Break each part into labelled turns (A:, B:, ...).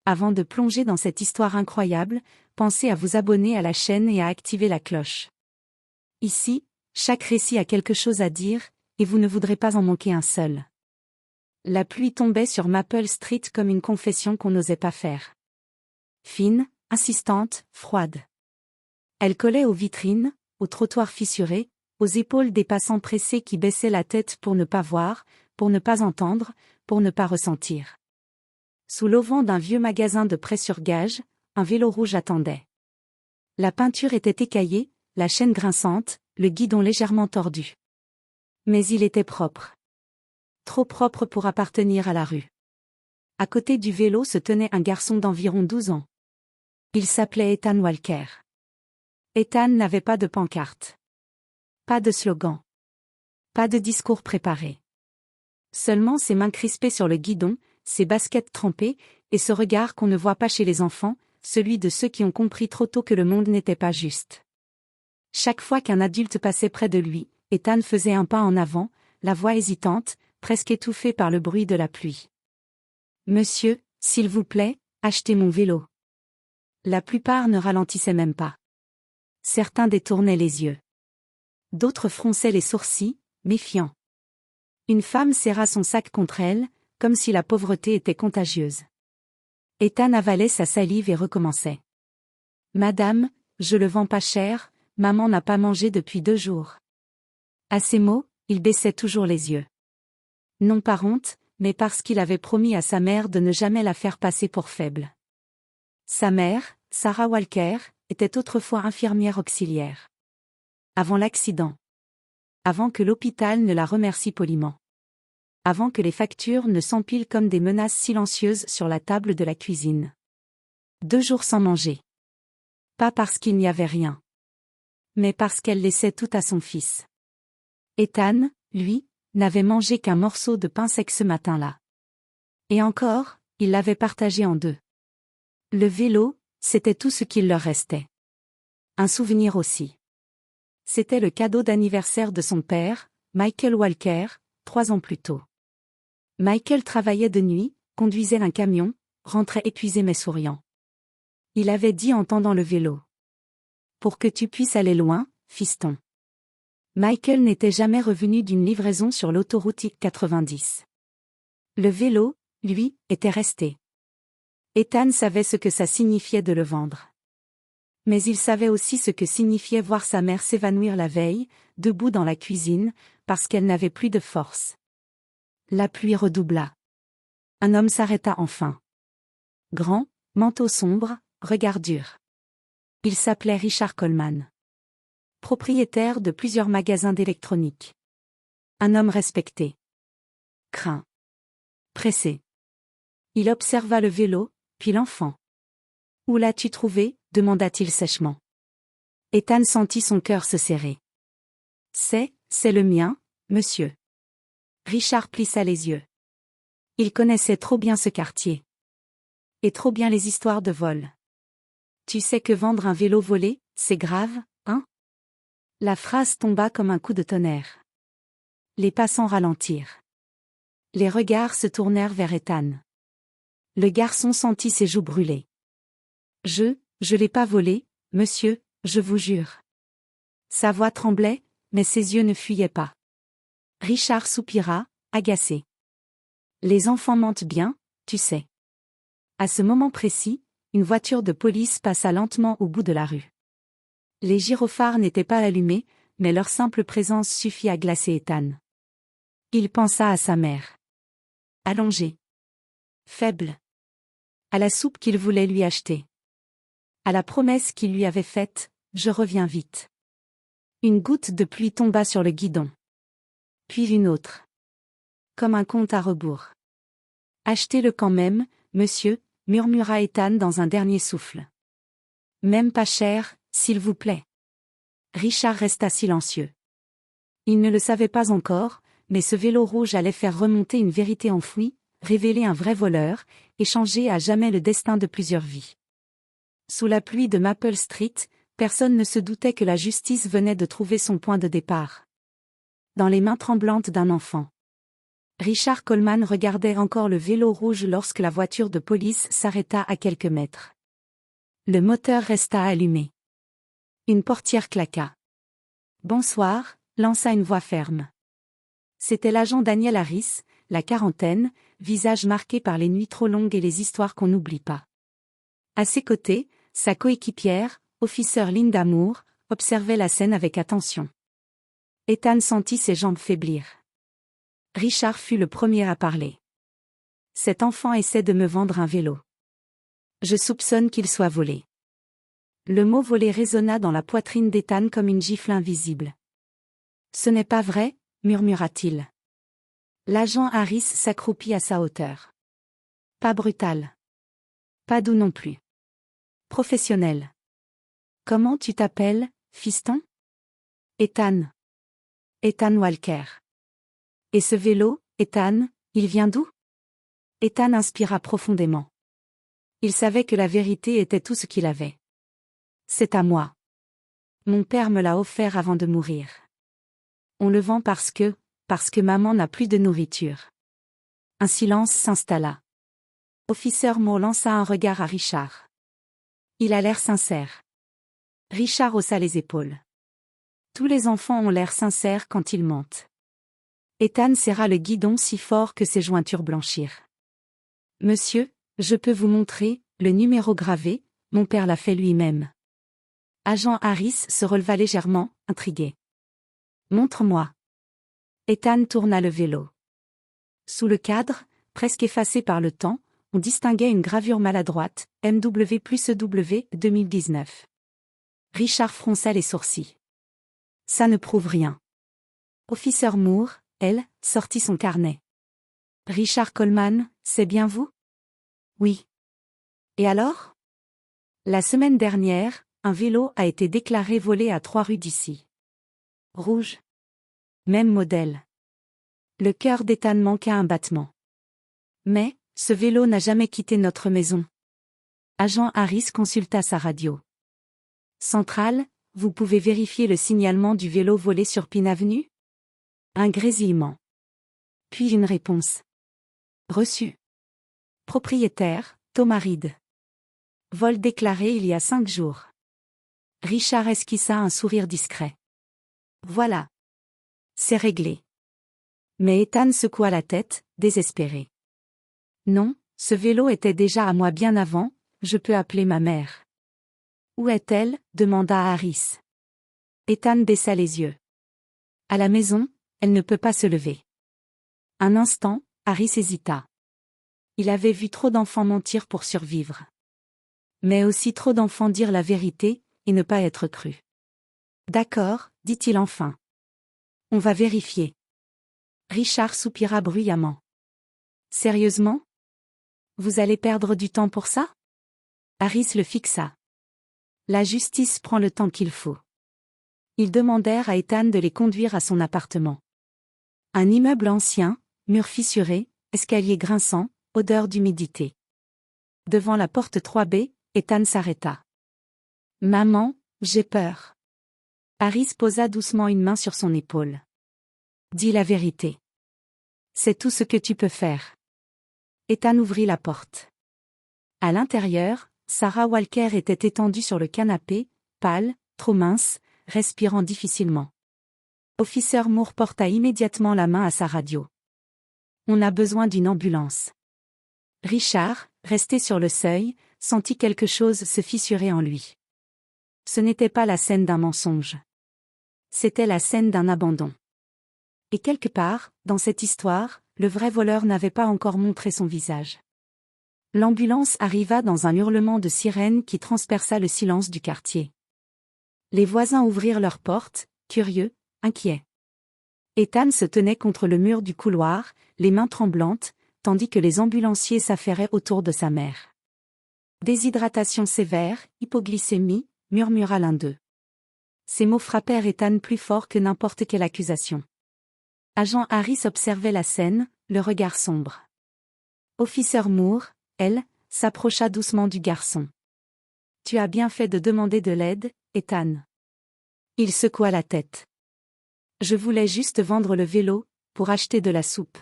A: Avant de plonger dans cette histoire incroyable, pensez à vous abonner à la chaîne et à activer la cloche. Ici, chaque récit a quelque chose à dire, et vous ne voudrez pas en manquer un seul. La pluie tombait sur Maple Street comme une confession qu'on n'osait pas faire. Fine, insistante, froide. Elle collait aux vitrines, aux trottoirs fissurés, aux épaules des passants pressés qui baissaient la tête pour ne pas voir, pour ne pas entendre, pour ne pas ressentir. Sous l'auvent d'un vieux magasin de prêt sur gage, un vélo rouge attendait. La peinture était écaillée, la chaîne grinçante, le guidon légèrement tordu. Mais il était propre. Trop propre pour appartenir à la rue. À côté du vélo se tenait un garçon d'environ 12 ans. Il s'appelait Ethan Walker. Ethan n'avait pas de pancarte. Pas de slogan. Pas de discours préparé. Seulement ses mains crispées sur le guidon, ses baskets trempées, et ce regard qu'on ne voit pas chez les enfants, celui de ceux qui ont compris trop tôt que le monde n'était pas juste. Chaque fois qu'un adulte passait près de lui, Ethan faisait un pas en avant, la voix hésitante, presque étouffée par le bruit de la pluie. « Monsieur, s'il vous plaît, achetez mon vélo. » La plupart ne ralentissaient même pas. Certains détournaient les yeux. D'autres fronçaient les sourcils, méfiants. Une femme serra son sac contre elle, comme si la pauvreté était contagieuse. Ethan avalait sa salive et recommençait. « Madame, je le vends pas cher, maman n'a pas mangé depuis 2 jours. » À ces mots, il baissait toujours les yeux. Non par honte, mais parce qu'il avait promis à sa mère de ne jamais la faire passer pour faible. Sa mère, Sarah Walker, était autrefois infirmière auxiliaire. Avant l'accident. Avant que l'hôpital ne la remercie poliment. Avant que les factures ne s'empilent comme des menaces silencieuses sur la table de la cuisine. 2 jours sans manger. Pas parce qu'il n'y avait rien. Mais parce qu'elle laissait tout à son fils. Ethan, lui, n'avait mangé qu'un morceau de pain sec ce matin-là. Et encore, il l'avait partagé en 2. Le vélo, c'était tout ce qu'il leur restait. Un souvenir aussi. C'était le cadeau d'anniversaire de son père, Michael Walker, 3 ans plus tôt. Michael travaillait de nuit, conduisait un camion, rentrait épuisé mais souriant. Il avait dit en tendant le vélo. « Pour que tu puisses aller loin, fiston. » Michael n'était jamais revenu d'une livraison sur l'autoroute I-90. Le vélo, lui, était resté. Ethan savait ce que ça signifiait de le vendre. Mais il savait aussi ce que signifiait voir sa mère s'évanouir la veille, debout dans la cuisine, parce qu'elle n'avait plus de force. La pluie redoubla. Un homme s'arrêta enfin. Grand, manteau sombre, regard dur. Il s'appelait Richard Coleman. Propriétaire de plusieurs magasins d'électronique. Un homme respecté. Craint. Pressé. Il observa le vélo, puis l'enfant. « Où l'as-tu trouvé ?» demanda-t-il sèchement. Ethan sentit son cœur se serrer. « C'est le mien, monsieur. » Richard plissa les yeux. Il connaissait trop bien ce quartier. Et trop bien les histoires de vol. « Tu sais que vendre un vélo volé, c'est grave, hein ?» La phrase tomba comme un coup de tonnerre. Les passants ralentirent. Les regards se tournèrent vers Ethan. Le garçon sentit ses joues brûler. « Je l'ai pas volé, monsieur, je vous jure. » Sa voix tremblait, mais ses yeux ne fuyaient pas. Richard soupira, agacé. Les enfants mentent bien, tu sais. À ce moment précis, une voiture de police passa lentement au bout de la rue. Les gyrophares n'étaient pas allumés, mais leur simple présence suffit à glacer Ethan. Il pensa à sa mère. Allongée. Faible. À la soupe qu'il voulait lui acheter. À la promesse qu'il lui avait faite, « Je reviens vite ». Une goutte de pluie tomba sur le guidon. Puis une autre. Comme un compte à rebours. « Achetez-le quand même, monsieur », murmura Ethan dans un dernier souffle. « Même pas cher, s'il vous plaît. » Richard resta silencieux. Il ne le savait pas encore, mais ce vélo rouge allait faire remonter une vérité enfouie, révéler un vrai voleur, et changer à jamais le destin de plusieurs vies. Sous la pluie de Maple Street, personne ne se doutait que la justice venait de trouver son point de départ. Dans les mains tremblantes d'un enfant. Richard Coleman regardait encore le vélo rouge lorsque la voiture de police s'arrêta à quelques mètres. Le moteur resta allumé. Une portière claqua. « Bonsoir », lança une voix ferme. C'était l'agent Daniel Harris, la quarantaine, visage marqué par les nuits trop longues et les histoires qu'on n'oublie pas. À ses côtés, sa coéquipière, officer Linda Moore, observait la scène avec attention. Ethan sentit ses jambes faiblir. Richard fut le premier à parler. « Cet enfant essaie de me vendre un vélo. Je soupçonne qu'il soit volé. » Le mot volé résonna dans la poitrine d'Ethan comme une gifle invisible. « Ce n'est pas vrai », murmura-t-il. L'agent Harris s'accroupit à sa hauteur. « Pas brutal. Pas doux non plus. Professionnel. Comment tu t'appelles, fiston ? » Ethan. Ethan Walker. Et ce vélo, Ethan, il vient d'où ? Ethan inspira profondément. Il savait que la vérité était tout ce qu'il avait. C'est à moi. Mon père me l'a offert avant de mourir. On le vend parce que maman n'a plus de nourriture. Un silence s'installa. Officer Moore lança un regard à Richard. Il a l'air sincère. Richard haussa les épaules. Tous les enfants ont l'air sincères quand ils mentent. Ethan serra le guidon si fort que ses jointures blanchirent. Monsieur, je peux vous montrer, le numéro gravé, mon père l'a fait lui-même. Agent Harris se releva légèrement, intrigué. Montre-moi. Ethan tourna le vélo. Sous le cadre, presque effacé par le temps, on distinguait une gravure maladroite, MW+EW 2019. Richard fronça les sourcils. Ça ne prouve rien. Officer Moore, elle, sortit son carnet. Richard Coleman, c'est bien vous ? Oui. Et alors ? La semaine dernière, un vélo a été déclaré volé à 3 rues d'ici. Rouge. Même modèle. Le cœur d'Ethan manqua un battement. Mais, ce vélo n'a jamais quitté notre maison. Agent Harris consulta sa radio. Centrale, vous pouvez vérifier le signalement du vélo volé sur Pine Avenue ? Un grésillement. Puis une réponse. Reçu. Propriétaire, Thomas Reed. Vol déclaré il y a 5 jours. Richard esquissa un sourire discret. Voilà. C'est réglé. Mais Ethan secoua la tête, désespéré. Non, ce vélo était déjà à moi bien avant, je peux appeler ma mère. Où est-elle ? Demanda Harris. Ethan baissa les yeux. À la maison, elle ne peut pas se lever. Un instant, Harris hésita. Il avait vu trop d'enfants mentir pour survivre. Mais aussi trop d'enfants dire la vérité, et ne pas être crus. D'accord, dit-il enfin. On va vérifier. Richard soupira bruyamment. Sérieusement ? Vous allez perdre du temps pour ça ? Harris le fixa. La justice prend le temps qu'il faut. Ils demandèrent à Ethan de les conduire à son appartement. Un immeuble ancien, murs fissurés, escalier grinçant, odeur d'humidité. Devant la porte 3B, Ethan s'arrêta. Maman, j'ai peur. Harris posa doucement une main sur son épaule. Dis la vérité. C'est tout ce que tu peux faire. Ethan ouvrit la porte. À l'intérieur, Sarah Walker était étendue sur le canapé, pâle, trop mince, respirant difficilement. Officer Moore porta immédiatement la main à sa radio. On a besoin d'une ambulance. Richard, resté sur le seuil, sentit quelque chose se fissurer en lui. Ce n'était pas la scène d'un mensonge. C'était la scène d'un abandon. Et quelque part, dans cette histoire, le vrai voleur n'avait pas encore montré son visage. L'ambulance arriva dans un hurlement de sirène qui transperça le silence du quartier. Les voisins ouvrirent leurs portes, curieux, inquiets. Ethan se tenait contre le mur du couloir, les mains tremblantes, tandis que les ambulanciers s'affairaient autour de sa mère. Déshydratation sévère, hypoglycémie, murmura l'un d'eux. Ces mots frappèrent Ethan plus fort que n'importe quelle accusation. Agent Harris observait la scène, le regard sombre. Officer Moore, elle, s'approcha doucement du garçon. « Tu as bien fait de demander de l'aide, Ethan. » Il secoua la tête. « Je voulais juste vendre le vélo, pour acheter de la soupe. »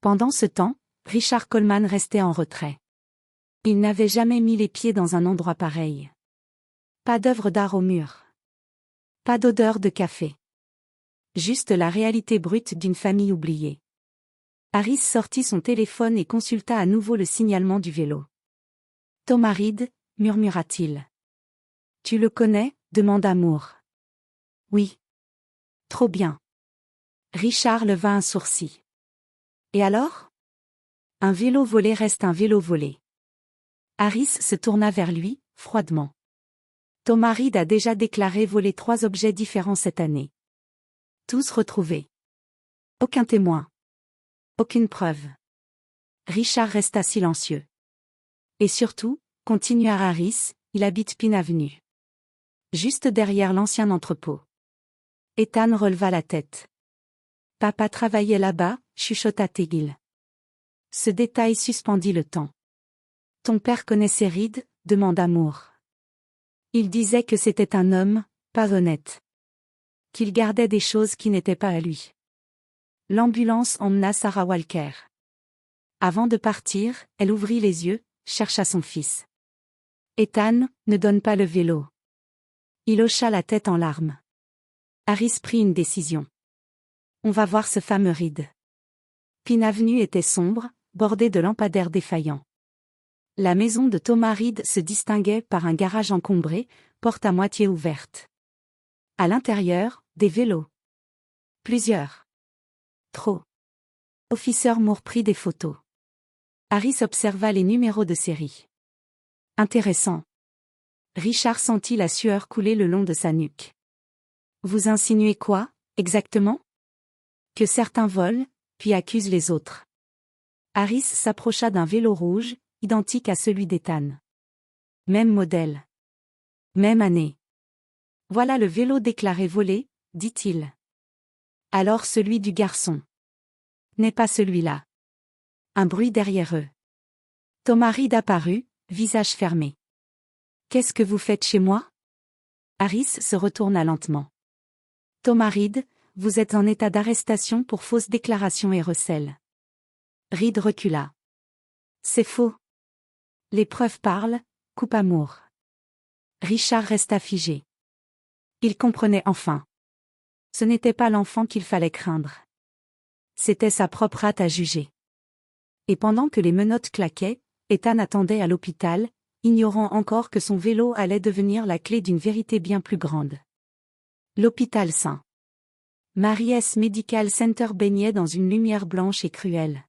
A: Pendant ce temps, Richard Coleman restait en retrait. Il n'avait jamais mis les pieds dans un endroit pareil. Pas d'œuvre d'art au mur. Pas d'odeur de café. Juste la réalité brute d'une famille oubliée. Harris sortit son téléphone et consulta à nouveau le signalement du vélo. Thomas Reed, murmura-t-il. Tu le connais? Demanda Moore. Oui. Trop bien. Richard leva un sourcil. Et alors? Un vélo volé reste un vélo volé. Harris se tourna vers lui, froidement. Thomas Reed a déjà déclaré voler 3 objets différents cette année. Tous retrouvés. Aucun témoin. Aucune preuve. Richard resta silencieux. Et surtout, continua Harris, il habite Pine Avenue. Juste derrière l'ancien entrepôt. Ethan releva la tête. Papa travaillait là-bas, chuchota Tegill. Ce détail suspendit le temps. Ton père connaissait Reed? Demanda Moore. Il disait que c'était un homme, pas honnête. Qu'il gardait des choses qui n'étaient pas à lui. L'ambulance emmena Sarah Walker. Avant de partir, elle ouvrit les yeux, chercha son fils. Ethan, ne donne pas le vélo. Il hocha la tête en larmes. Harris prit une décision. On va voir ce fameux Reed. Pine Avenue était sombre, bordée de lampadaires défaillants. La maison de Thomas Reed se distinguait par un garage encombré, porte à moitié ouverte. À l'intérieur, des vélos. Plusieurs. Trop. Officer Moore prit des photos. Harris observa les numéros de série. Intéressant. Richard sentit la sueur couler le long de sa nuque. Vous insinuez quoi, exactement? Que certains volent, puis accusent les autres. Harris s'approcha d'un vélo rouge, identique à celui d'Ethan. Même modèle. Même année. Voilà le vélo déclaré volé, dit-il. Alors celui du garçon. N'est pas celui-là. Un bruit derrière eux. Thomas Reed apparut, visage fermé. Qu'est-ce que vous faites chez moi? Harris se retourna lentement. Thomas Reed, vous êtes en état d'arrestation pour fausse déclaration et recel. Reed recula. C'est faux. Les preuves parlent, coupa Moore. Richard resta figé. Il comprenait enfin. Ce n'était pas l'enfant qu'il fallait craindre. C'était sa propre hâte à juger. Et pendant que les menottes claquaient, Ethan attendait à l'hôpital, ignorant encore que son vélo allait devenir la clé d'une vérité bien plus grande. L'hôpital St. Mary's Medical Center baignait dans une lumière blanche et cruelle.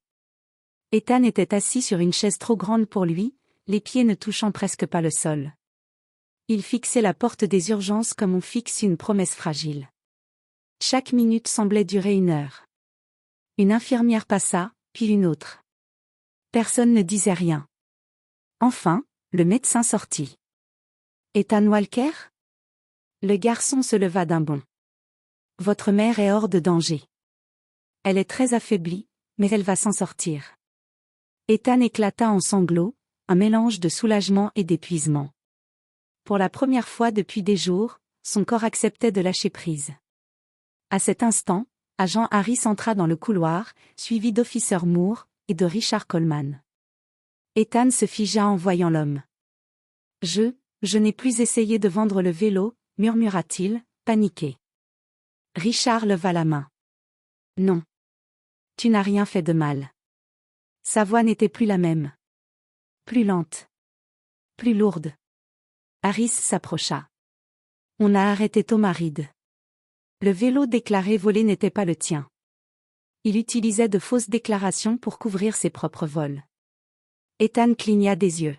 A: Ethan était assis sur une chaise trop grande pour lui, les pieds ne touchant presque pas le sol. Il fixait la porte des urgences comme on fixe une promesse fragile. Chaque minute semblait durer 1 heure. Une infirmière passa, puis une autre. Personne ne disait rien. Enfin, le médecin sortit. Ethan Walker? Le garçon se leva d'un bond. Votre mère est hors de danger. Elle est très affaiblie, mais elle va s'en sortir. Ethan éclata en sanglots, un mélange de soulagement et d'épuisement. Pour la première fois depuis des jours, son corps acceptait de lâcher prise. À cet instant, agent Harris entra dans le couloir, suivi d'officer Moore et de Richard Coleman. Ethan se figea en voyant l'homme. Je n'ai plus essayé de vendre le vélo, murmura-t-il, paniqué. Richard leva la main. Non. Tu n'as rien fait de mal. Sa voix n'était plus la même. Plus lente. Plus lourde. Harris s'approcha. On a arrêté Thomas Reed. Le vélo déclaré volé n'était pas le tien. Il utilisait de fausses déclarations pour couvrir ses propres vols. Ethan cligna des yeux.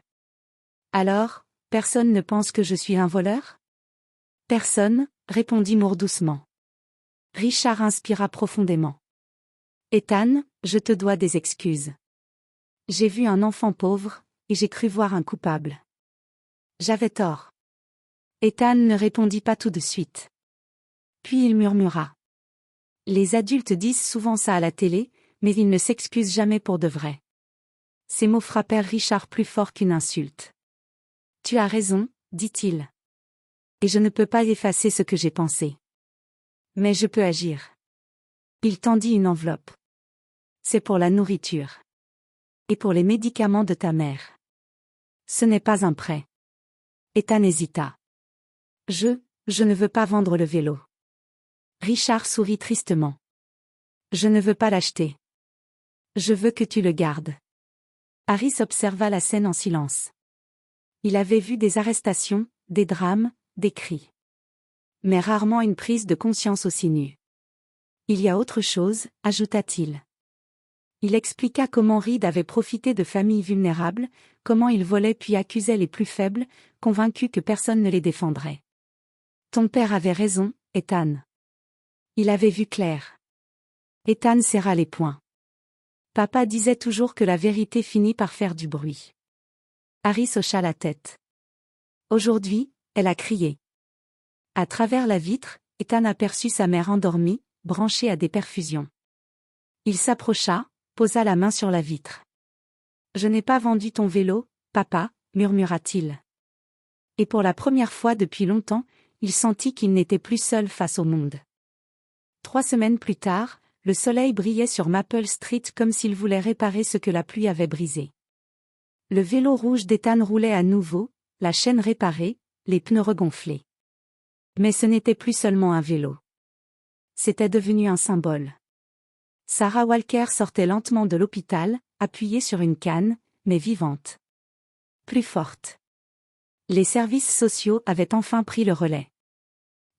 A: Alors, personne ne pense que je suis un voleur? Personne, répondit Moore doucement. Richard inspira profondément. Ethan, je te dois des excuses. J'ai vu un enfant pauvre, et j'ai cru voir un coupable. J'avais tort. Ethan ne répondit pas tout de suite. Puis il murmura. Les adultes disent souvent ça à la télé, mais ils ne s'excusent jamais pour de vrai. Ces mots frappèrent Richard plus fort qu'une insulte. Tu as raison, dit-il. Et je ne peux pas effacer ce que j'ai pensé. Mais je peux agir. Il tendit une enveloppe. C'est pour la nourriture. Et pour les médicaments de ta mère. Ce n'est pas un prêt. Ethan hésita. Je ne veux pas vendre le vélo. Richard sourit tristement. Je ne veux pas l'acheter. Je veux que tu le gardes. Harris observa la scène en silence. Il avait vu des arrestations, des drames, des cris. Mais rarement une prise de conscience aussi nue. Il y a autre chose, ajouta-t-il. Il expliqua comment Reed avait profité de familles vulnérables, comment il volait puis accusait les plus faibles, convaincu que personne ne les défendrait. Ton père avait raison, Ethan. Il avait vu clair. Ethan serra les poings. Papa disait toujours que la vérité finit par faire du bruit. Harris hocha la tête. Aujourd'hui, elle a crié. À travers la vitre, Ethan aperçut sa mère endormie, branchée à des perfusions. Il s'approcha, posa la main sur la vitre. Je n'ai pas vendu ton vélo, papa, murmura-t-il. Et pour la première fois depuis longtemps, il sentit qu'il n'était plus seul face au monde. 3 semaines plus tard, le soleil brillait sur Maple Street comme s'il voulait réparer ce que la pluie avait brisé. Le vélo rouge d'Ethan roulait à nouveau, la chaîne réparée, les pneus regonflés. Mais ce n'était plus seulement un vélo. C'était devenu un symbole. Sarah Walker sortait lentement de l'hôpital, appuyée sur une canne, mais vivante. Plus forte. Les services sociaux avaient enfin pris le relais.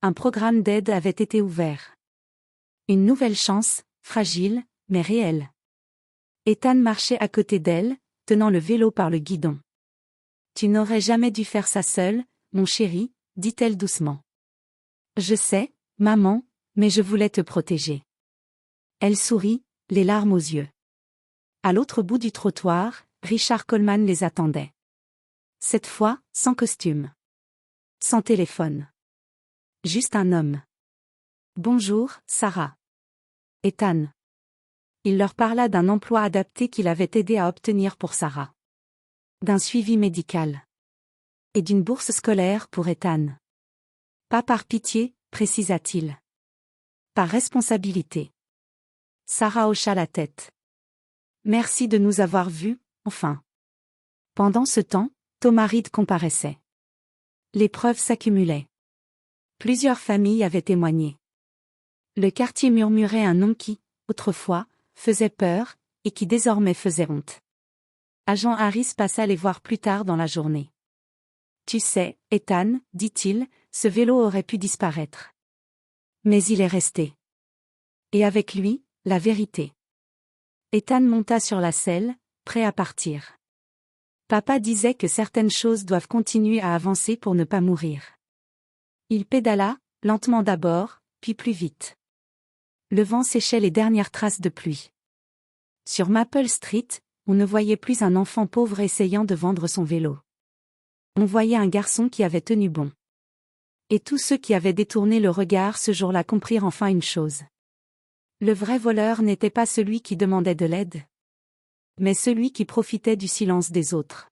A: Un programme d'aide avait été ouvert. Une nouvelle chance, fragile, mais réelle. Ethan marchait à côté d'elle, tenant le vélo par le guidon. Tu n'aurais jamais dû faire ça seule, mon chéri, dit-elle doucement. Je sais, maman, mais je voulais te protéger. Elle sourit, les larmes aux yeux. À l'autre bout du trottoir, Richard Coleman les attendait. Cette fois, sans costume. Sans téléphone. Juste un homme. Bonjour, Sarah. Ethan. Il leur parla d'un emploi adapté qu'il avait aidé à obtenir pour Sarah. D'un suivi médical. Et d'une bourse scolaire pour Ethan. Pas par pitié, précisa-t-il. Par responsabilité. Sarah hocha la tête. Merci de nous avoir vus, enfin. Pendant ce temps, Thomas Reed comparaissait. Les preuves s'accumulaient. Plusieurs familles avaient témoigné. Le quartier murmurait un nom qui, autrefois, faisait peur, et qui désormais faisait honte. Agent Harris passa les voir plus tard dans la journée. Tu sais, Ethan, dit-il, ce vélo aurait pu disparaître. Mais il est resté. Et avec lui, la vérité. Ethan monta sur la selle, prêt à partir. Papa disait que certaines choses doivent continuer à avancer pour ne pas mourir. Il pédala, lentement d'abord, puis plus vite. Le vent séchait les dernières traces de pluie. Sur Maple Street, on ne voyait plus un enfant pauvre essayant de vendre son vélo. On voyait un garçon qui avait tenu bon. Et tous ceux qui avaient détourné le regard ce jour-là comprirent enfin une chose. Le vrai voleur n'était pas celui qui demandait de l'aide, mais celui qui profitait du silence des autres.